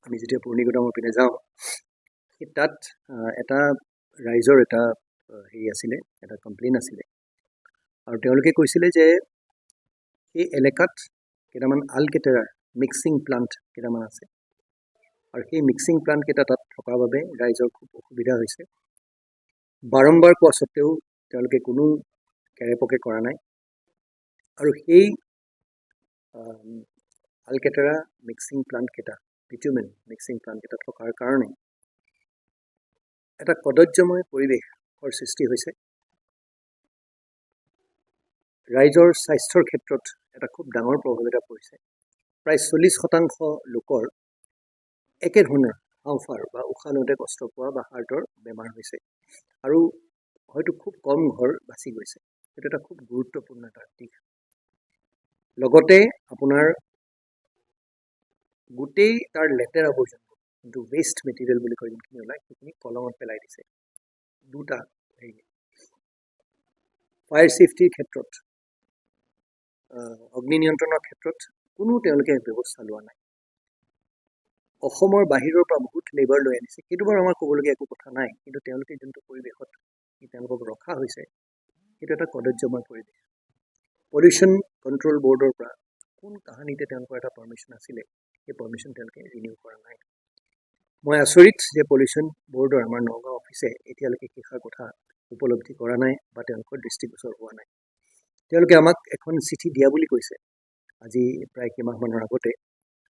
আমি যেতিয়া পুৰণিগুদামৰ পিনে যাওঁ তাত এটা ৰাইজৰ এটা হেৰি আছিলে, এটা কমপ্লেইন আছিলে, আৰু তেওঁলোকে কৈছিলে যে এই এলেকাত কেইটামান আলকেটেৰাৰ মিক্সিং প্লাণ্ট কেইটামান আছে, আৰু সেই মিক্সিং প্লাণ্টকেইটা তাত থকাৰ বাবে ৰাইজৰ খুব অসুবিধা হৈছে। বাৰম্বাৰ কোৱা সত্ত্বেও তেওঁলোকে কোনো কেৰেপকে কৰা নাই, আৰু সেই আলকেটেৰা মিক্সিং প্লাণ্টকেইটা, বিটুমেন মিক্সিং প্লাণ্টকেইটা থকাৰ কাৰণে এটা কদৰ্যময় পৰিৱেশৰ সৃষ্টি হৈছে। ৰাইজৰ স্বাস্থ্যৰ ক্ষেত্ৰত এটা খুব ডাঙৰ প্ৰভাৱ এটা পৰিছে। প্ৰায় 40% লোকৰ একেধৰণৰ হাওঁফাওঁৰ বা উশাহ লওঁতে কষ্ট পোৱা বা হাৰ্টৰ বেমাৰ হৈছে, আৰু হয়তো খুব কম ঘৰ বাচি গৈছে। সেইটো এটা খুব গুৰুত্বপূৰ্ণ এটা দিশ। লগতে আপোনাৰ গোটেই তাৰ লেতেৰা আৱৰ্জনাবোৰ, যোনটো ৱেষ্ট মেটেৰিয়েল বুলি কয়, যোনখিনি ওলায় সেইখিনি কলঙত পেলাই দিছে। দুটা হেৰি, ফায়াৰ ছেফটিৰ ক্ষেত্ৰত, অগ্নি নিয়ন্ত্ৰণৰ ক্ষেত্ৰত কোনো তেওঁলোকে ব্যৱস্থা লোৱা নাই। অসমৰ বাহিৰৰ পৰা বহুত লেবাৰ লৈ আনিছে, সেইটো বাৰু আমাৰ ক'বলগীয়া একো কথা নাই, কিন্তু তেওঁলোকে যোনটো পৰিৱেশত তেওঁলোকক ৰখা হৈছে সেইটো এটা কদৰ্যময় পৰিৱেশ। পলিউশ্যন কণ্ট্ৰল বৰ্ডৰ পৰা কোন কাহানিতে তেওঁলোকৰ এটা পাৰ্মিশ্যন আছিলে, সেই পাৰ্মিশ্যন তেওঁলোকে ৰিনিউ কৰা নাই। মই আচৰিত যে পলিউশ্যন বৰ্ডৰ আমাৰ নগাঁও অফিচে এতিয়ালৈকে সেইষাৰ কথা উপলব্ধি কৰা নাই বা তেওঁলোকৰ দৃষ্টিগোচৰ হোৱা নাই। তেওঁলোকে আমাক এখন চিঠি দিয়া বুলি কৈছে আজি প্ৰায় কেইমাহমানৰ আগতে।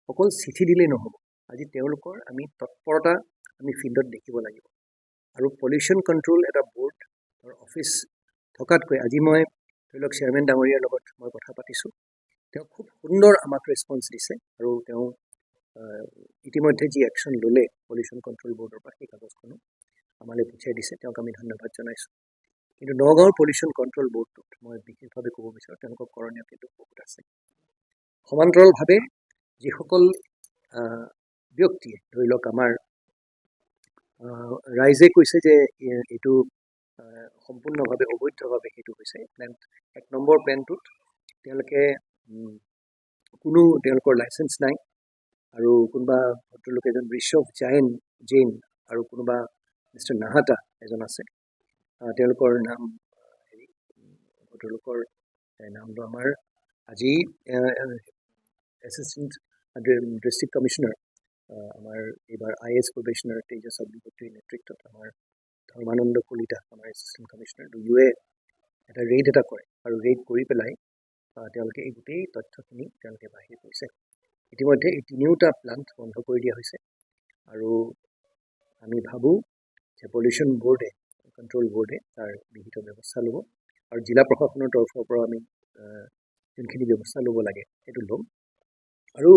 অকল চিঠি দিলেই নহ'ব, আজি তেওঁলোকৰ আমি তৎপৰতা আমি ফিল্ডত দেখিব লাগিব। আৰু পলিউশ্যন কণ্ট্ৰল এটা বৰ্ড অফিচ থকাতকৈ আজি মই ধৰি লওক চেয়াৰমেন ডাঙৰীয়াৰ লগত মই কথা পাতিছোঁ, তেওঁ খুব সুন্দৰ আমাক ৰেছপন্স দিছে, আৰু তেওঁ ইতিমধ্যে যি একশ্যন ল'লে পলিউশ্যন কণ্ট্ৰল বৰ্ডৰ পৰা সেই কাগজখনো আমালৈ পঠিয়াই দিছে, তেওঁক আমি ধন্যবাদ জনাইছোঁ। কিন্তু নগাঁৱৰ পলিউশ্যন কণ্ট্ৰল বৰ্ডটোত মই বিশেষভাৱে ক'ব বিচাৰোঁ তেওঁলোকৰ কৰণীয় কিন্তু বহুত আছে। সমান্তৰালভাৱে যিসকল ব্যক্তিয়ে ধৰি লওক আমাৰ ৰাইজে কৈছে যে এইটো সম্পূৰ্ণভাৱে অবৈধভাৱে সেইটো হৈছে, প্লেণ্ট 1 নম্বৰ প্লেণ্টটোত তেওঁলোকে কোনো তেওঁলোকৰ লাইচেঞ্চ নাই, আৰু কোনোবা ভদ্ৰলোক এজন ঋষভ জৈন আৰু কোনোবা মিষ্টাৰ নাহাতা এজন আছে, তেওঁলোকৰ নাম হেৰি, ভদ্ৰলোকৰ নামটো আমাৰ আজি এছিষ্টেণ্ট ডিষ্ট্ৰিক্ট কমিশ্যনাৰ, আমাৰ এইবাৰ IAS প্ৰবেশ্যনাৰ তেজস অগ্নিহোত্ৰীৰ নেতৃত্বত আমাৰ ধৰ্মানন্দ কলিতা আমাৰ এছিষ্টেণ্ট কমিশ্যনাৰ দুয়োৱে এটা ৰেইড এটা কৰে, আৰু ৰেইড কৰি পেলাই তেওঁলোকে এই গোটেই তথ্যখিনি তেওঁলোকে বাহিৰ কৰিছে। ইতিমধ্যে এই 3টা প্লাণ্ট বন্ধ কৰি দিয়া হৈছে, আৰু আমি ভাবোঁ যে পলিউশ্যন বৰ্ডে, কণ্ট্ৰল বৰ্ডে তাৰ বিহিত ব্যৱস্থা ল'ব, আৰু জিলা প্ৰশাসনৰ তৰফৰ পৰা আমি যোনখিনি ব্যৱস্থা ল'ব লাগে সেইটো ল'ম। আৰু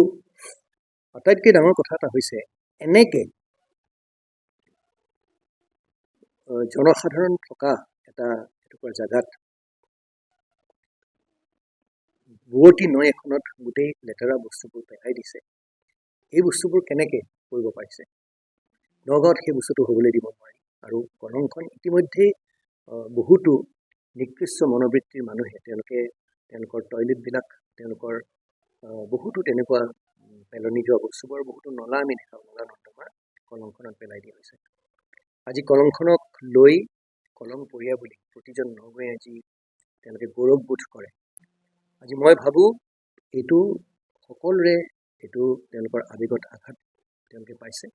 আটাইতকৈ ডাঙৰ কথা এটা হৈছে, এনেকৈ জনসাধাৰণ থকা এটা এটুকুৰা জেগাত বোৱতী নৈ এখনত গোটেই লেতেৰা বস্তুবোৰ পেলাই দিছে। এই বস্তুবোৰ কেনেকৈ কৰিব পাৰিছে? নগাঁৱত সেই বস্তুটো হ'বলৈ দিব নোৱাৰি। আৰু কলংখন ইতিমধ্যেই বহুতো নিকৃষ্ট মনোবৃত্তিৰ মানুহে তেওঁলোকৰ টয়লেটবিলাক, তেওঁলোকৰ বহুতো তেনেকুৱা পেলনি যোৱা বস্তুবোৰ, বহুতো নলা আমি দেখাওঁ, নলা নৰ্দমা কলংখনত পেলাই দিয়া হৈছে। আজি কলংখনক লৈ কলং পৰীয়া বুলি প্ৰতিজন নগৈয়ে আজি তেওঁলোকে গৌৰৱবোধ কৰে। আজি মই ভাবোঁ এইটো সকলোৰে এইটো তেওঁলোকৰ আৱেগত আঘাত তেওঁলোকে পাইছে,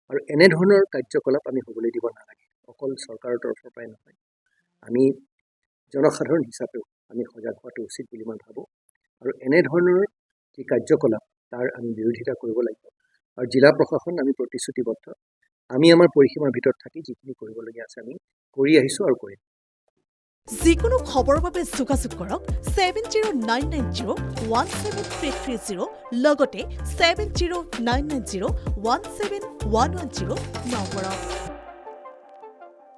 আৰু এনেধৰণৰ কাৰ্যকলাপ আমি হ'বলৈ দিব নালাগে। অকল চৰকাৰৰ তৰফৰ পৰাই নহয়, আমি জনসাধাৰণ হিচাপেও আমি সজাগ হোৱাটো উচিত বুলি মই ভাবোঁ, আৰু এনেধৰণৰ যি কাৰ্যকলাপ তাৰ আমি বিৰোধিতা কৰিব লাগিব। আৰু জিলা প্ৰশাসন আমি প্ৰতিশ্ৰুতিবদ্ধ, আমি আমাৰ পৰিসীমাৰ ভিতৰত থাকি যিখিনি কৰিবলগীয়া আছে আমি কৰি আহিছোঁ আৰু কৰিম। যিকোনো খবৰৰ বাবে যোগাযোগ কৰক 7099017330 লগতে 7099017110 নম্বৰত।